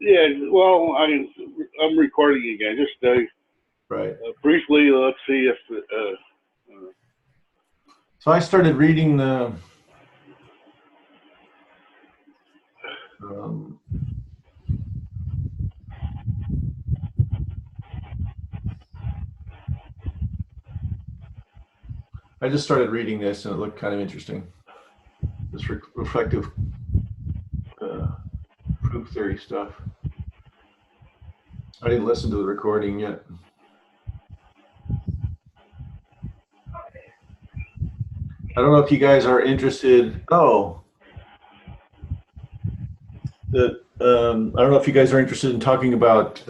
Yeah, well, I'm recording again. Just Right. briefly, let's see if. So I started reading the I just started reading this, and it looked kind of interesting. This reflective proof theory stuff. I didn't listen to the recording yet. I don't know if you guys are interested. Oh, I don't know if you guys are interested in talking about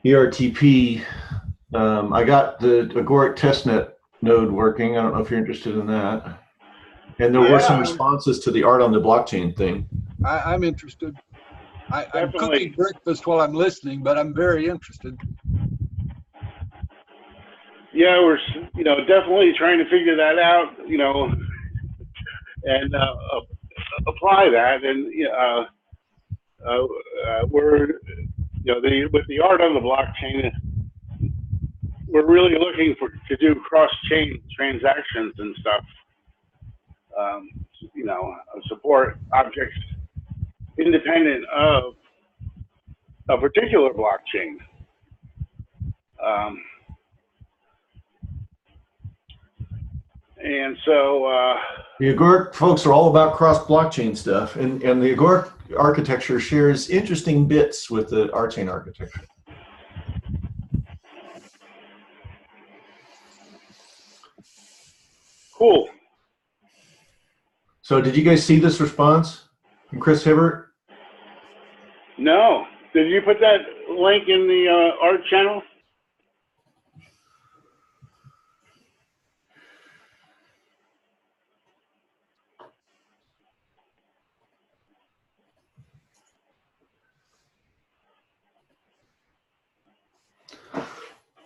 ertp. I got the agoric testnet node working. I don't know if you're interested in that. And there were some responses to the art on the blockchain thing. I'm interested. I'm cooking breakfast while I'm listening, but I'm very interested. Yeah, we're definitely trying to figure that out, and apply that, and we're with the art on the blockchain, we're really looking to do cross-chain transactions and stuff. Support objects independent of a particular blockchain. And so the agoric folks are all about cross-blockchain stuff, and the agoric architecture shares interesting bits with the Archain architecture. Cool. So did you guys see this response from Chris Hibbert? No. Did you put that link in the art channel?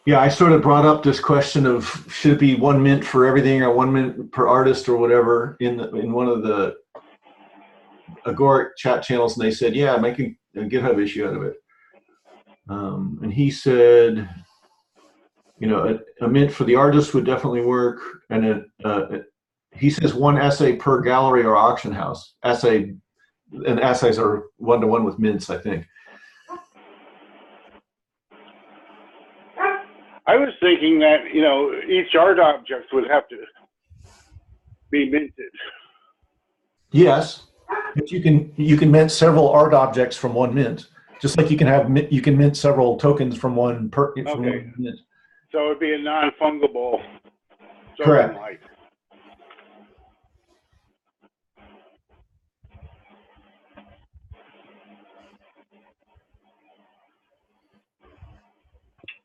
Yeah, I sort of brought up this question of should it be 1 mint for everything or 1 mint per artist or whatever in one of the agoric chat channels, and they said, yeah, make a GitHub issue out of it. And he said, a mint for the artist would definitely work, and he says 1 essay per gallery or auction house. And essays are 1-to-1 with mints, I think. I was thinking that, each art object would have to be minted. Yes, but you can mint several art objects from 1 mint, just like you can mint several tokens from one mint. So it would be a non-fungible token. Correct. Like.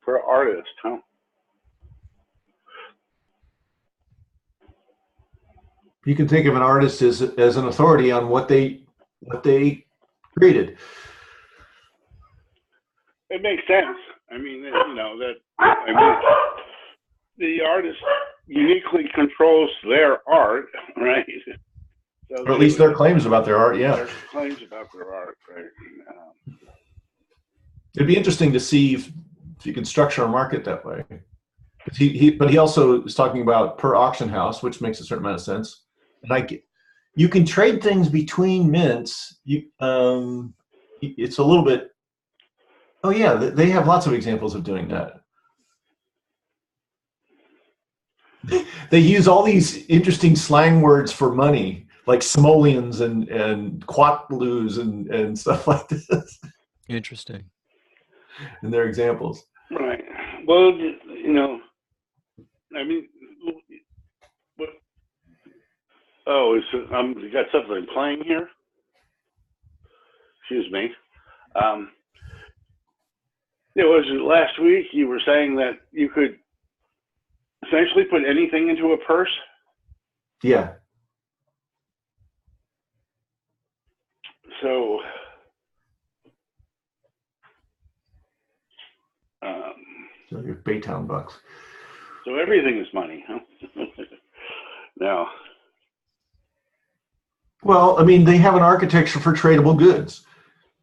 For artists, huh? You can think of an artist as an authority on what they created. It makes sense. I mean, the artist uniquely controls their art, right? So or at least their claims about their art, yeah. Their claims about their art, right? It'd be interesting to see if you can structure a market that way. But he also is talking about per auction house, which makes a certain amount of sense. And you can trade things between mints. It's a little bit. Oh yeah, they have lots of examples of doing that. They use all these interesting slang words for money, like simoleons and quatlus and stuff like this. Interesting. In their examples. Right. Well, I mean, what? Oh, you got something playing here? Excuse me. It was last week you were saying that you could essentially put anything into a purse? Yeah. So, so your Baytown bucks. So everything is money, huh? No. Well, I mean, they have an architecture for tradable goods.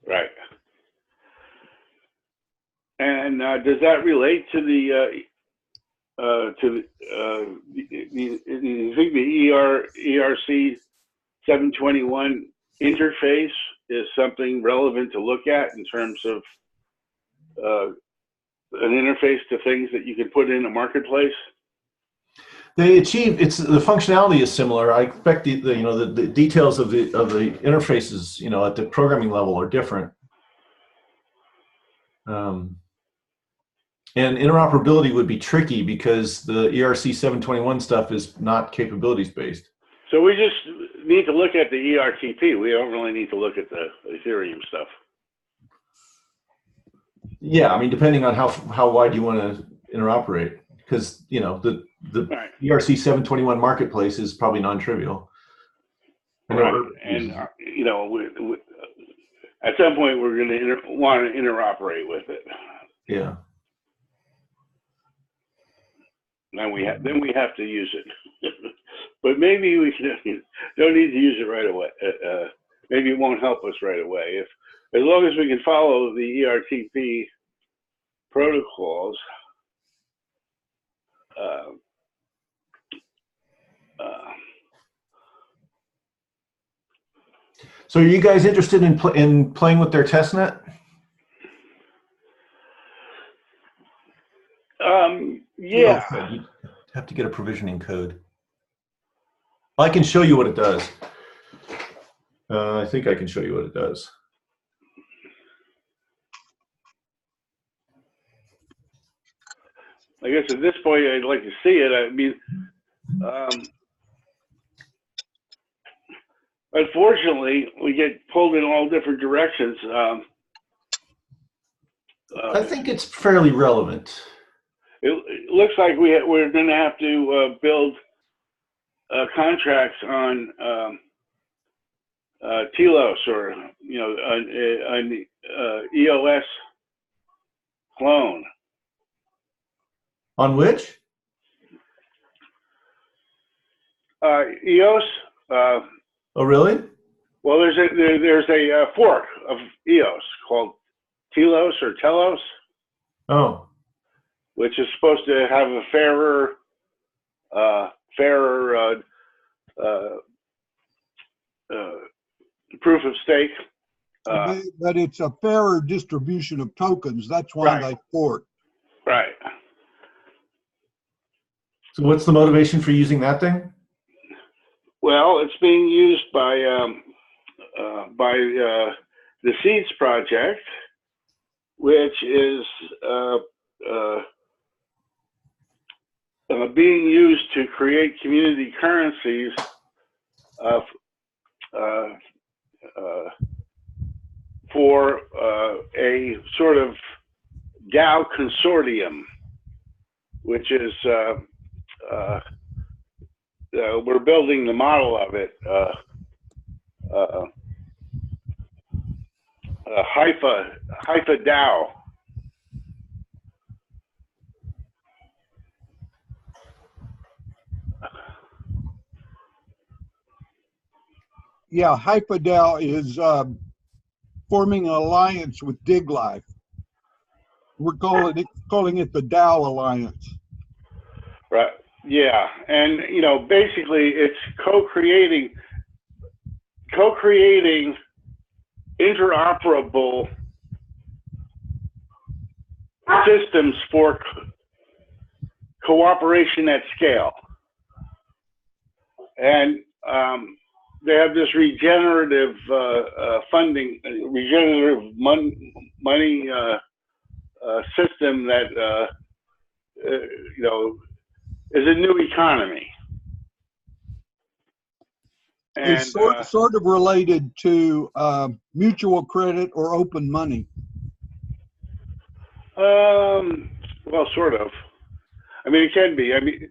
Right. And does that relate to the you think the ERC 721 interface is something relevant to look at in terms of an interface to things that you can put in a marketplace? They achieve the functionality is similar. I expect the details of the interfaces at the programming level are different. And interoperability would be tricky because the ERC 721 stuff is not capabilities based. So we just need to look at the ertp. We don't really need to look at the Ethereum stuff. Yeah, I mean, depending on how wide you want to interoperate, because the Right. ERC 721 marketplace is probably non-trivial. Right. And at some point we're going to want to interoperate with it. Yeah. Then we have to use it, but maybe we don't need to use it right away. Maybe it won't help us right away. As long as we can follow the ertp protocols. So, are you guys interested in playing with their testnet? Yeah. Oh, you have to get a provisioning code. I can show you what it does. I think I can show you what it does. I guess at this point I'd like to see it. I mean, unfortunately, we get pulled in all different directions. I think it's fairly relevant. It looks like we're going to have to build contracts on Telos or an EOS clone. On which? EOS. Oh, really? Well, there's a fork of EOS called Telos or Telos. Oh. Which is supposed to have a fairer proof of stake. But it's a fairer distribution of tokens. That's why Right. they fork. Right. So what's the motivation for using that thing? Well, it's being used by the Seeds project, which is being used to create community currencies for a sort of DAO consortium, which is we're building the model of it. Haifa DAO. Yeah, HyperDAO is forming an alliance with DigLife. We're calling it the DAO Alliance. Right. Yeah, and basically it's co-creating interoperable systems for cooperation at scale, and they have this regenerative funding, regenerative money system that is a new economy. And It's sort of related to mutual credit or open money. Well, sort of. I mean, it can be. I mean,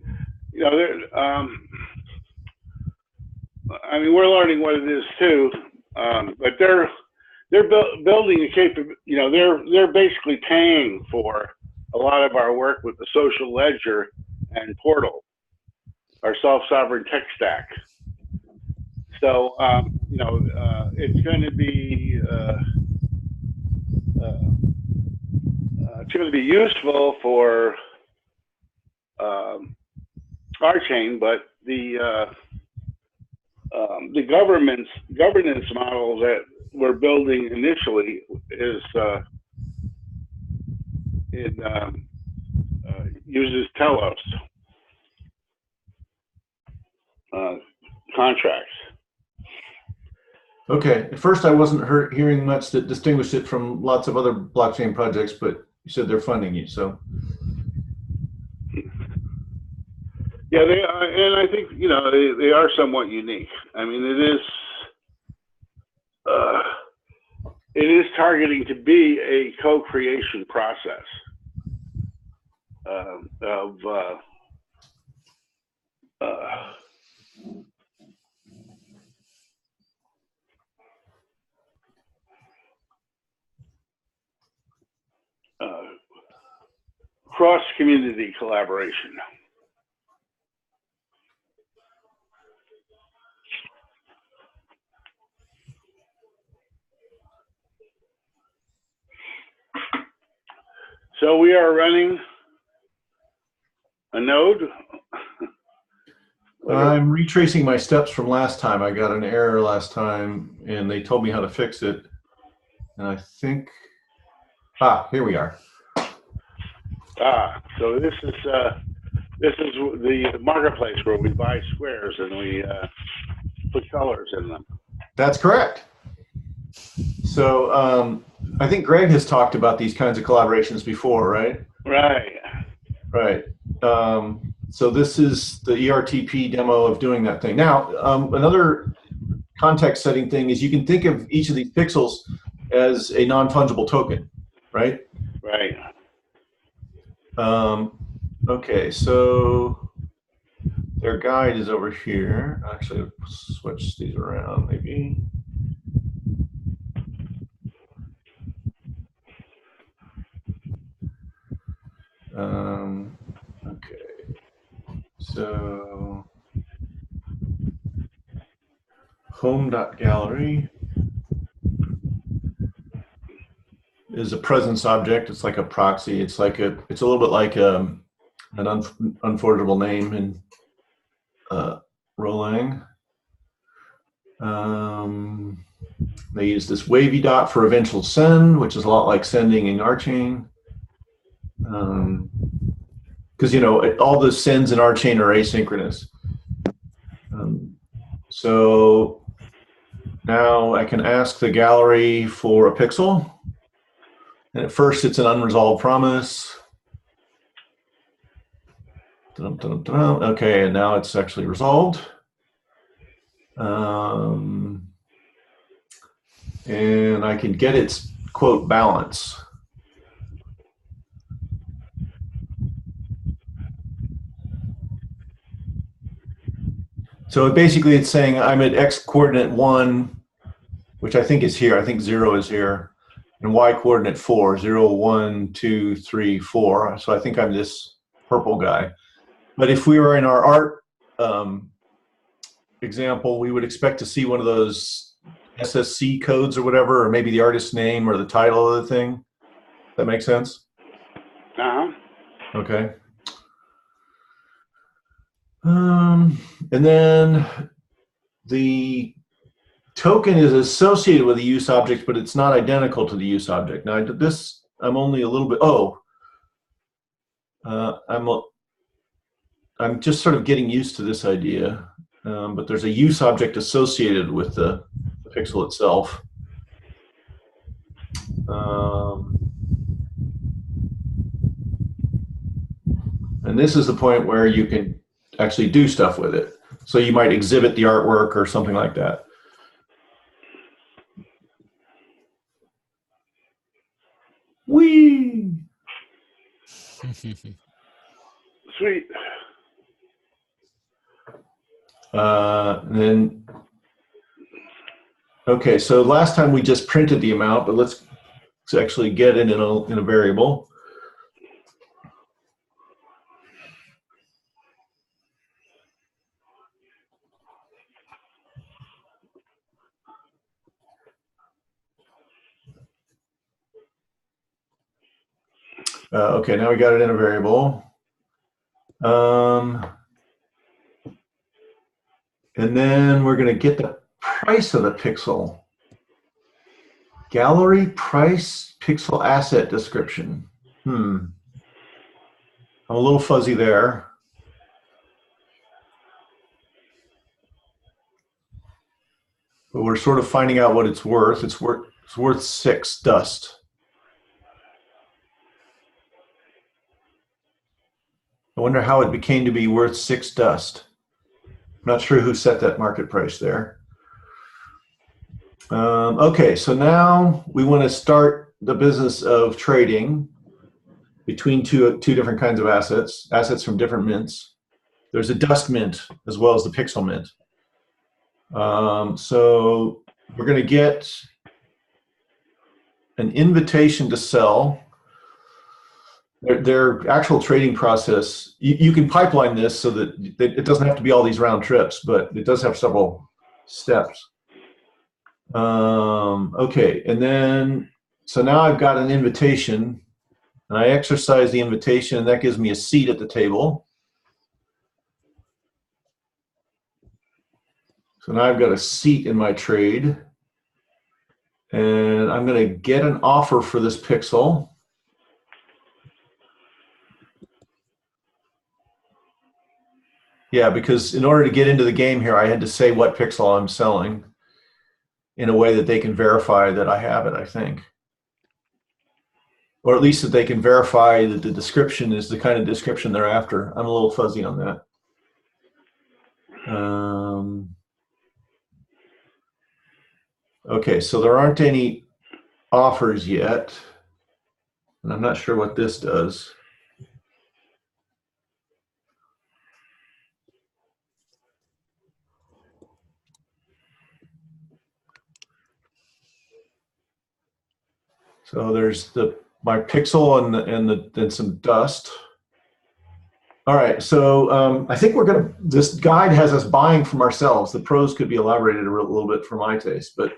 we're learning what it is too. But they're building a capability. They're basically paying for a lot of our work with the social ledger and Portal, our self-sovereign tech stack. So, it's going to be it's going to be useful for our chain, but the governance model that we're building initially is uses telos contracts. Okay. At first, I wasn't hearing much that distinguished it from lots of other blockchain projects, but you said they're funding you, so. Yeah, they are, and I think they are somewhat unique. I mean, it is targeting to be a co-creation process of cross-community collaboration. So we are running a node. I'm retracing my steps from last time. I got an error last time, and they told me how to fix it. And I think, here we are. So this is the marketplace where we buy squares and we put colors in them. That's correct. So I think Greg has talked about these kinds of collaborations before, right? Right. Right. So this is the ertp demo of doing that thing. Now, another context setting thing is you can think of each of these pixels as a non-fungible token, right? Right. Okay, so their guide is over here. Actually, I'll switch these around maybe. Okay, so home.gallery is a presence object. It's like a proxy. It's a little bit like an unforgettable name in Rolang. They use this wavy dot for eventual send, which is a lot like sending in our chain. Because all the sends in our chain are asynchronous. So now I can ask the gallery for a pixel. And at first it's an unresolved promise. Okay, and now it's actually resolved. And I can get its quote balance. So basically it's saying I'm at X coordinate 1, which I think is here. I think 0 is here. And Y coordinate 4, 0, 1, 2, 3, 4. So I think I'm this purple guy. But if we were in our art example, we would expect to see one of those SSC codes or whatever, or maybe the artist's name or the title of the thing. That makes sense? Uh-huh. Okay. And then the token is associated with a use object, but it's not identical to the use object. Now, I'm only a little bit, I'm just sort of getting used to this idea, but there's a use object associated with the pixel itself. And this is the point where you can actually do stuff with it. So you might exhibit the artwork or something like that. Whee! Sweet. Then, okay, so last time we just printed the amount, but let's actually get it in a variable. Okay, now we got it in a variable. And then we're going to get the price of the pixel. Gallery price pixel asset description. I'm a little fuzzy there. But we're sort of finding out what it's worth. It's worth 6 dust. I wonder how it became to be worth 6 dust. I'm not sure who set that market price there. Okay, so now we want to start the business of trading between two different kinds of assets from different mints. There's a dust mint as well as the pixel mint. So we're going to get an invitation to sell. Their actual trading process, you can pipeline this so that it doesn't have to be all these round trips, but it does have several steps. Okay, and then, so now I've got an invitation, and I exercise the invitation, and that gives me a seat at the table. So now I've got a seat in my trade, and I'm going to get an offer for this pixel. Yeah, because in order to get into the game here, I had to say what pixel I'm selling in a way that they can verify that I have it, I think. Or at least that they can verify that the description is the kind of description they're after. I'm a little fuzzy on that. Okay, so there aren't any offers yet. And I'm not sure what this does. So there's my pixel and some dust. All right, so I think this guide has us buying from ourselves. The pros could be elaborated a little bit for my taste, but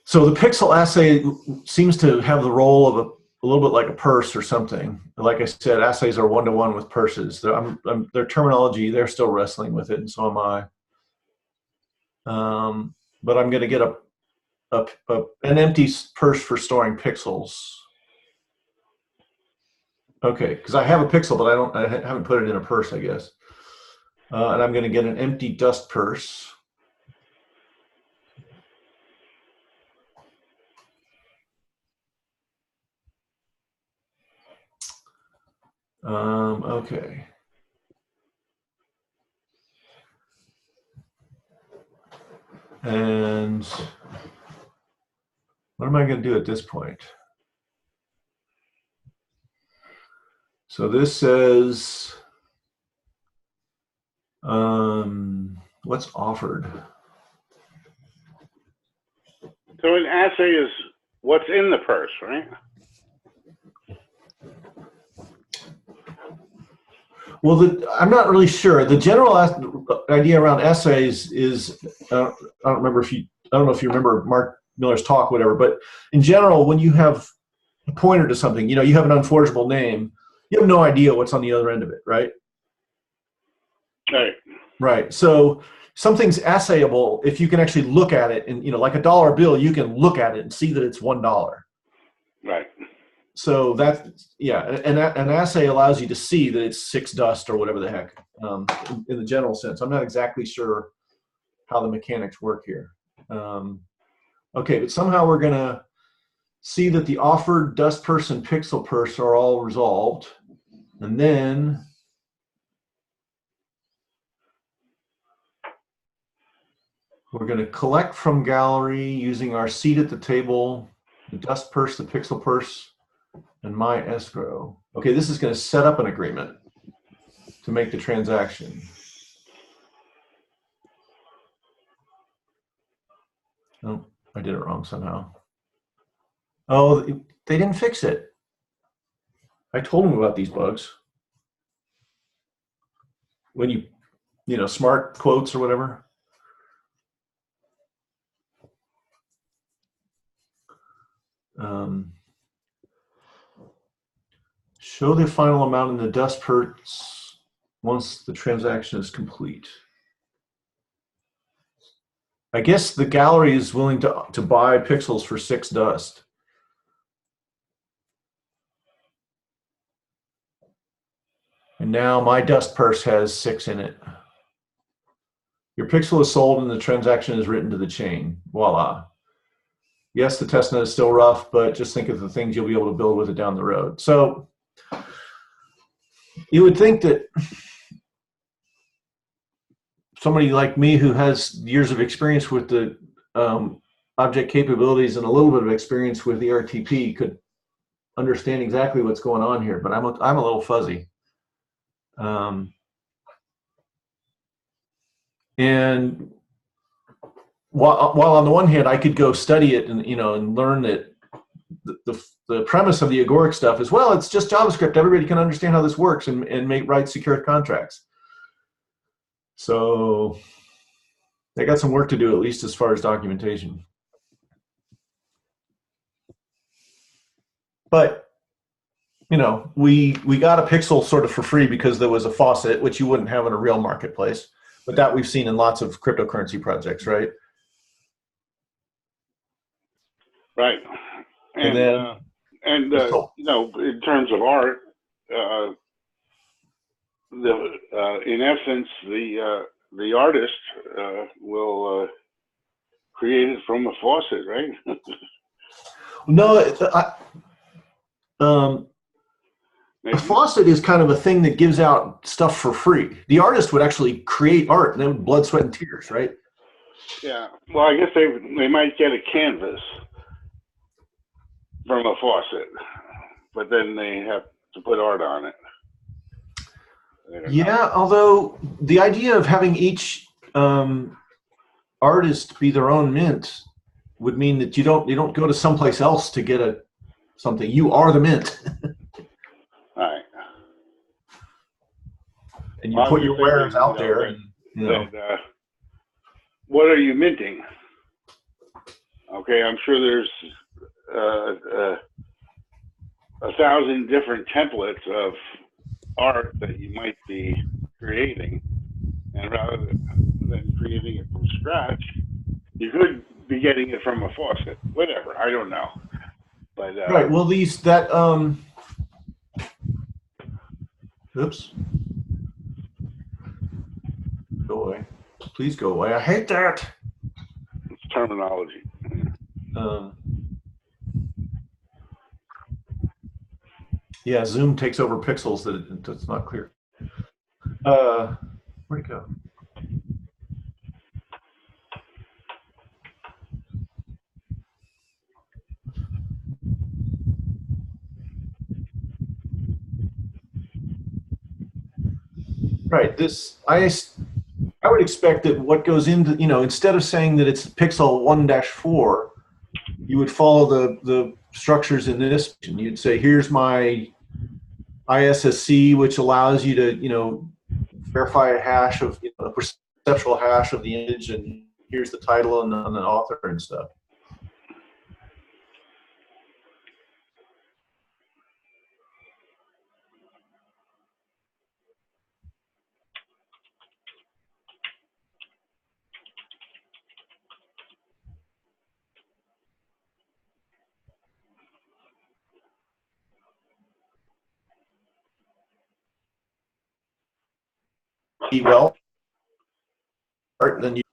so the pixel assay seems to have the role of a little bit like a purse or something. Like I said, assays are one-to-one with purses. Their terminology, they're still wrestling with it, and so am I. But I'm going to get an empty purse for storing pixels. Okay, because I have a pixel, but I haven't put it in a purse, I guess. And I'm going to get an empty dust purse. Okay. And what am I going to do at this point? So this says, what's offered? So an assay is what's in the purse, right? Well, I'm not really sure. The general idea around essays is, I don't know if you remember Mark Miller's talk, whatever, but in general, when you have a pointer to something, you have an unforgeable name, you have no idea what's on the other end of it, right? Right. Right. So something's assayable if you can actually look at it, and like a dollar bill, you can look at it and see that it's $1. Right. So an assay allows you to see that it's 6 dust or whatever the heck, in the general sense. I'm not exactly sure how the mechanics work here. Okay, but somehow we're going to see that the offered dust purse and pixel purse are all resolved. And then we're going to collect from gallery using our seat at the table, the dust purse, the pixel purse, and my escrow. Okay, this is going to set up an agreement to make the transaction. Oh, I did it wrong somehow. Oh, they didn't fix it. I told them about these bugs. When smart quotes or whatever. Show the final amount in the dust perts once the transaction is complete. I guess the gallery is willing to buy pixels for 6 dust. And now my dust purse has 6 in it. Your pixel is sold and the transaction is written to the chain. Voila. Yes, the testnet is still rough, but just think of the things you'll be able to build with it down the road. So you would think that somebody like me who has years of experience with the object capabilities and a little bit of experience with the ertp could understand exactly what's going on here, but I'm a little fuzzy. And while on the one hand I could go study it and and learn that the premise of the agoric stuff is, well, it's just JavaScript. Everybody can understand how this works and write secure contracts. So they got some work to do, at least as far as documentation. But we got a pixel sort of for free because there was a faucet, which you wouldn't have in a real marketplace. But that we've seen in lots of cryptocurrency projects, right? Right. And then, in terms of art, in essence, the artist will create it from a faucet, right? No, a faucet is kind of a thing that gives out stuff for free. The artist would actually create art, and then blood, sweat, and tears, right? Yeah. Well, I guess they might get a canvas from a faucet, but then they have to put art on it. Yeah, although the idea of having each artist be their own mint would mean that you don't go to someplace else to get something. You are the mint. Right. And you put your wares out there, and what are you minting? Okay, I'm sure there's 1,000 different templates of art that you might be creating, and rather than creating it from scratch, you could be getting it from a faucet. Whatever, I don't know. But right. Well, oops. Go away. Please go away. I hate that. It's terminology. Yeah, Zoom takes over pixels that's not clear. Where'd it go? Right. I would expect that what goes into, instead of saying that it's pixel 1-4, you would follow the structures in this. And you'd say, here's my ISSC, which allows you to, verify a hash of, a perceptual hash of the image, and here's the title and the author and stuff. Well, then you.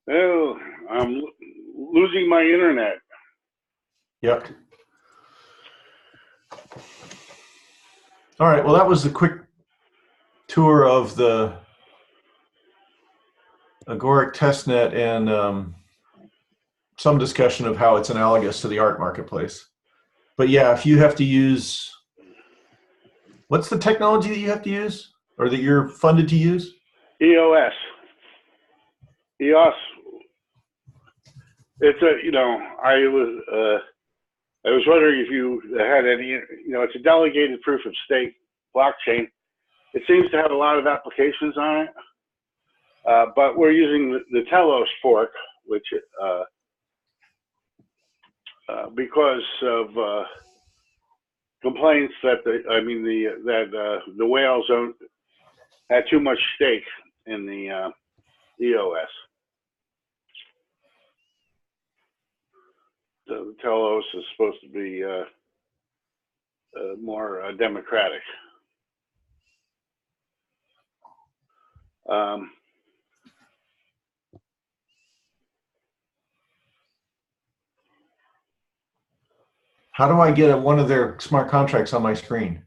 Oh, I'm losing my internet. Yep. All right. Well, that was a quick tour of the agoric testnet and some discussion of how it's analogous to the art marketplace. But yeah, if you have to use, what's the technology that you have to use, or that you're funded to use? EOS. It's I was wondering if you had any, it's a delegated proof of stake blockchain, It seems to have a lot of applications on it, but we're using the Telos fork, which because of complaints that the whales don't had too much stake in the EOS. So the Telos is supposed to be more democratic. How do I get one of their smart contracts on my screen?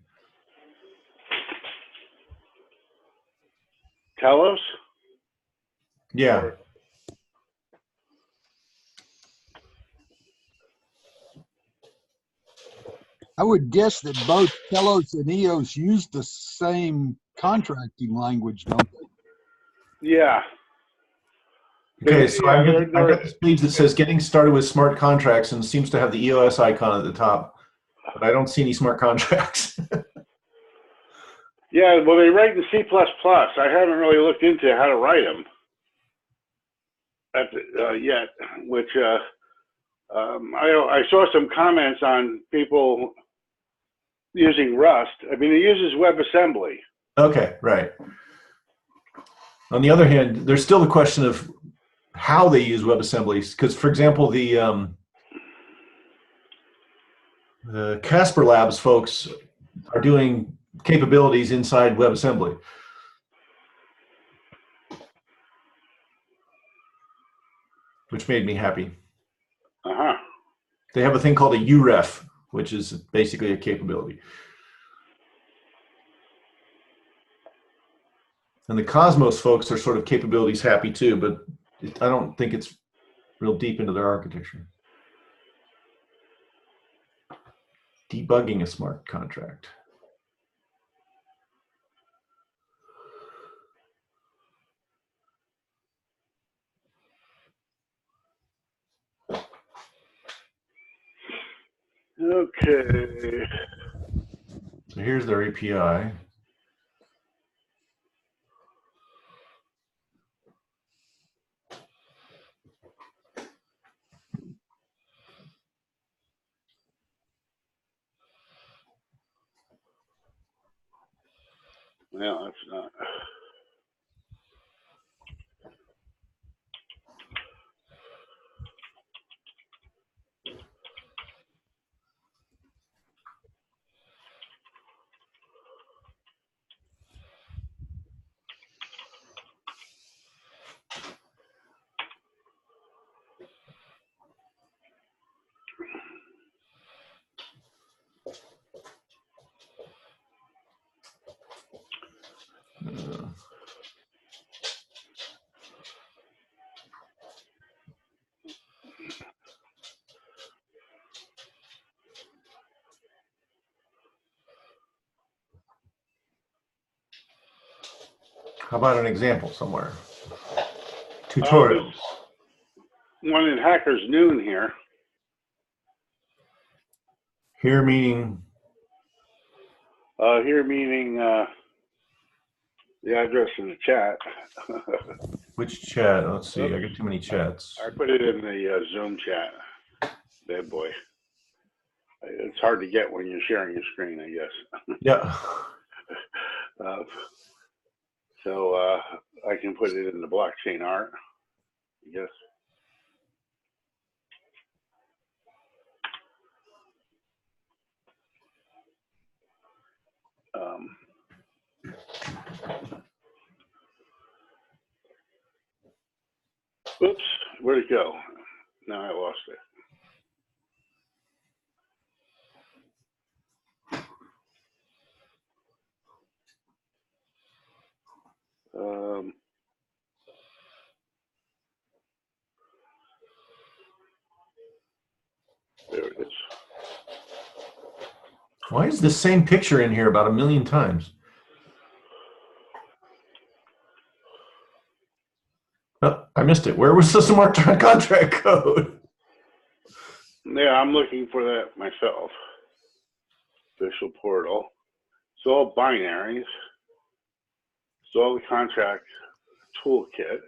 Telos? Yeah. Or, I would guess that both Telos and EOS use the same contracting language, don't they? yeah. Okay, so Yeah, I've got this page that says getting started with smart contracts and seems to have the EOS icon at the top, but I don't see any smart contracts. Yeah, well, they write in C++. I haven't really looked into how to write them yet, which I saw some comments on people using Rust. I mean, it uses WebAssembly. Okay, right. On the other hand, there's still the question of how they use WebAssembly, because, for example, the Casper Labs folks are doing capabilities inside WebAssembly. Which made me happy. Uh-huh. They have a thing called a uref, which is basically a capability. And the Cosmos folks are sort of capabilities happy too, but I don't think it's real deep into their architecture. Debugging a smart contract. Okay. So here's their API. Well, that's not. How about an example somewhere? Oh, Tutorials. there's one in Hackers Noon here. Here meaning? Here meaning the address in the chat. Which chat? Let's see. Oops. I got too many chats. I put it in the Zoom chat. Bad boy. It's hard to get when you're sharing your screen, I guess. Yeah. So I can put it in the blockchain art, I guess. Oops, where'd it go? Now I lost it. There it is. Why is the same picture in here about 1 million times? Oh, I missed it. Where was the smart contract code? Yeah, I'm looking for that myself. Official portal. It's all binaries. Install the contract toolkit.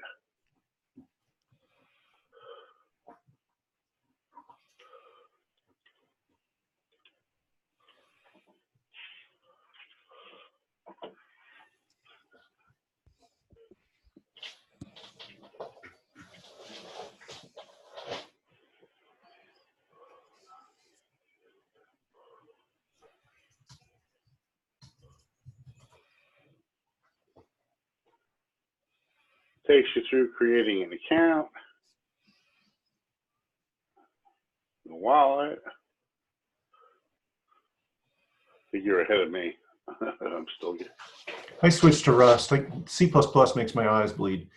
Takes you through creating an account, the wallet. I think you're ahead of me. I'm still getting. I switched to Rust. Like C++ makes my eyes bleed.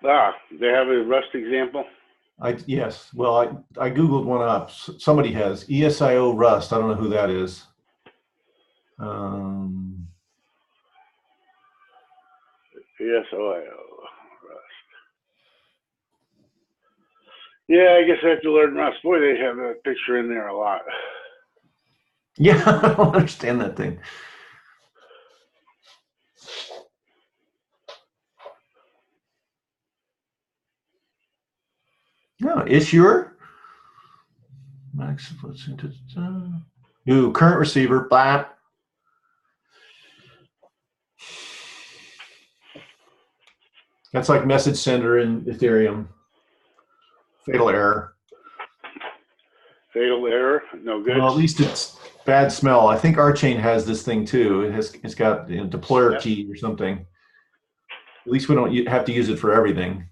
They have a Rust example? Yes. Well, I Googled one up. Somebody has ESIO Rust. I don't know who that is. ESIO Rust. Yeah, I guess I have to learn Rust. Boy, they have that picture in there a lot. Yeah, I don't understand that thing. No, issuer. Max, new current receiver, blah. That's like message sender in Ethereum. Fatal error. Fatal error, no good. Well, at least it's bad smell. I think our chain has this thing too. It's got deployer key or something. At least we don't have to use it for everything.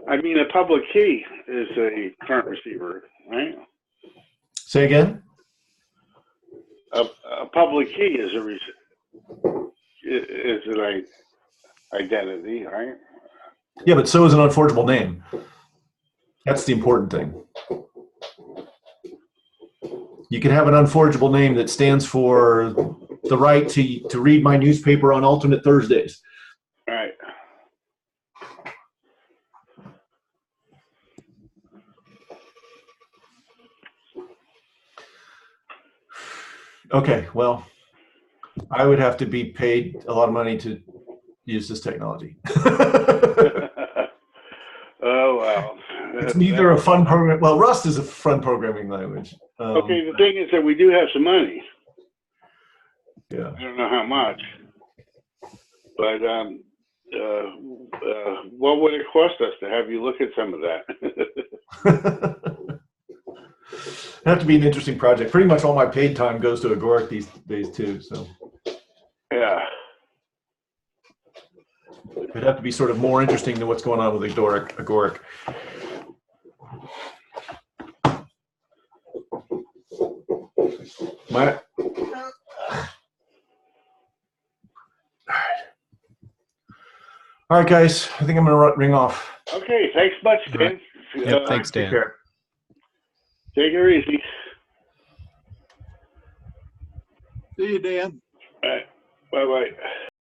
I mean, a public key is a current receiver, right? Say again? A public key is an identity, right? Yeah, but so is an unforgeable name. That's the important thing. You can have an unforgeable name that stands for the right to read my newspaper on alternate Thursdays. Right. Okay, well, I would have to be paid a lot of money to use this technology. Oh, well. It's neither a fun program. Well, Rust is a fun programming language. Okay, the thing is that we do have some money. Yeah. I don't know how much, but what would it cost us to have you look at some of that? It'd have to be an interesting project. Pretty much all my paid time goes to Agoric these days too. So Yeah. it'd have to be sort of more interesting than what's going on with Agoric. All right, guys. I think I'm going to ring off. Okay, thanks much, Dan. Yep, thanks, Dan. Take care. Take her easy. See you, Dan. All right. Bye-bye.